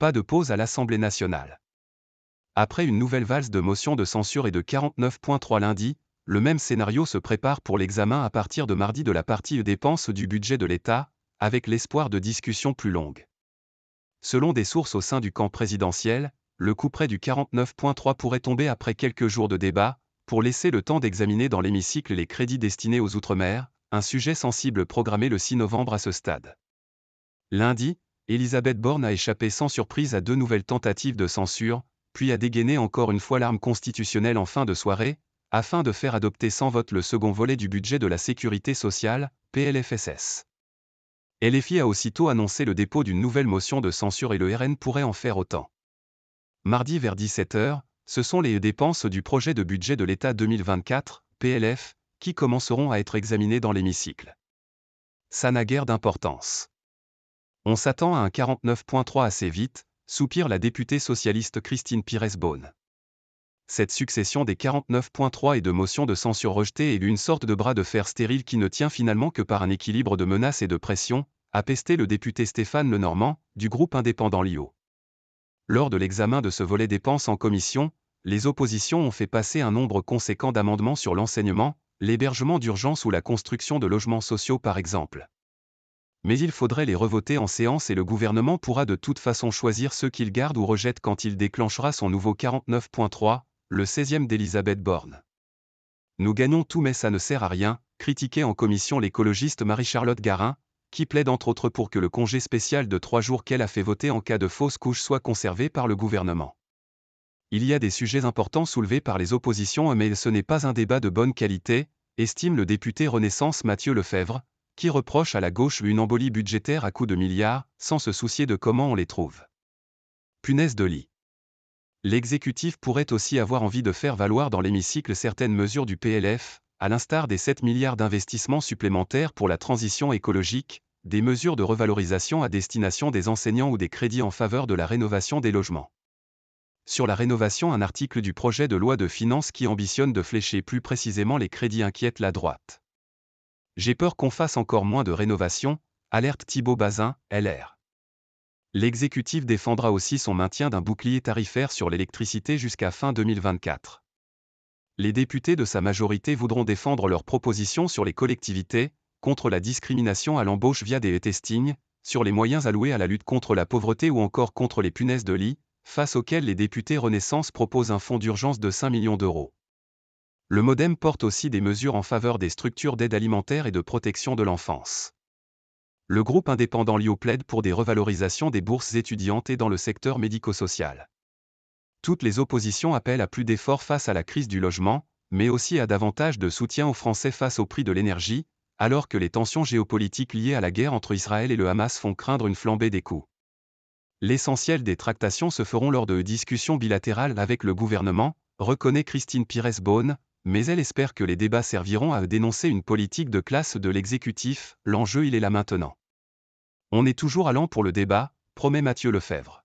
pas de pause à l'Assemblée nationale. Après une nouvelle valse de motions de censure et de 49.3 lundi, le même scénario se prépare pour l'examen à partir de mardi de la partie dépenses du budget de l'État, avec l'espoir de discussions plus longues. Selon des sources au sein du camp présidentiel, le couperet du 49.3 pourrait tomber après quelques jours de débat, pour laisser le temps d'examiner dans l'hémicycle les crédits destinés aux Outre-mer, un sujet sensible programmé le 6 novembre à ce stade. Lundi, Elisabeth Borne a échappé sans surprise à 2 nouvelles tentatives de censure, puis a dégainé encore une fois l'arme constitutionnelle en fin de soirée, afin de faire adopter sans vote le second volet du budget de la Sécurité sociale, PLFSS. LFI a aussitôt annoncé le dépôt d'une nouvelle motion de censure et le RN pourrait en faire autant. Mardi vers 17h, ce sont les dépenses du projet de budget de l'État 2024, PLF, qui commenceront à être examinées dans l'hémicycle. Ça n'a guère d'importance. On s'attend à un 49.3 assez vite, soupire la députée socialiste Christine Pires Beaune. Cette succession des 49.3 et de motions de censure rejetées est une sorte de bras de fer stérile qui ne tient finalement que par un équilibre de menaces et de pression, a pesté le député Stéphane Lenormand, du groupe indépendant LIO. Lors de l'examen de ce volet dépenses en commission, les oppositions ont fait passer un nombre conséquent d'amendements sur l'enseignement, l'hébergement d'urgence ou la construction de logements sociaux par exemple. Mais il faudrait les revoter en séance et le gouvernement pourra de toute façon choisir ceux qu'il garde ou rejette quand il déclenchera son nouveau 49.3, le 16e d'Elisabeth Borne. Nous gagnons tout mais ça ne sert à rien, critiquait en commission l'écologiste Marie-Charlotte Garin, qui plaide entre autres pour que le congé spécial de 3 jours qu'elle a fait voter en cas de fausse couche soit conservé par le gouvernement. Il y a des sujets importants soulevés par les oppositions mais ce n'est pas un débat de bonne qualité, estime le député Renaissance Mathieu Lefebvre, qui reproche à la gauche une embolie budgétaire à coups de milliards, sans se soucier de comment on les trouve. Punaise de lit. L'exécutif pourrait aussi avoir envie de faire valoir dans l'hémicycle certaines mesures du PLF, à l'instar des 7 milliards d'investissements supplémentaires pour la transition écologique, des mesures de revalorisation à destination des enseignants ou des crédits en faveur de la rénovation des logements. Sur la rénovation, un article du projet de loi de finances qui ambitionne de flécher plus précisément les crédits inquiète la droite. J'ai peur qu'on fasse encore moins de rénovation, alerte Thibault Bazin, LR. L'exécutif défendra aussi son maintien d'un bouclier tarifaire sur l'électricité jusqu'à fin 2024. Les députés de sa majorité voudront défendre leurs propositions sur les collectivités, contre la discrimination à l'embauche via des testings, sur les moyens alloués à la lutte contre la pauvreté ou encore contre les punaises de lit, face auxquelles les députés Renaissance proposent un fonds d'urgence de 5 millions d'euros. Le MoDem porte aussi des mesures en faveur des structures d'aide alimentaire et de protection de l'enfance. Le groupe indépendant LIO plaide pour des revalorisations des bourses étudiantes et dans le secteur médico-social. Toutes les oppositions appellent à plus d'efforts face à la crise du logement, mais aussi à davantage de soutien aux Français face au prix de l'énergie, alors que les tensions géopolitiques liées à la guerre entre Israël et le Hamas font craindre une flambée des coûts. L'essentiel des tractations se feront lors de discussions bilatérales avec le gouvernement, reconnaît Christine Pires Beaune, mais elle espère que les débats serviront à dénoncer une politique de classe de l'exécutif, l'enjeu il est là maintenant. On est toujours allant pour le débat, promet Mathieu Lefebvre.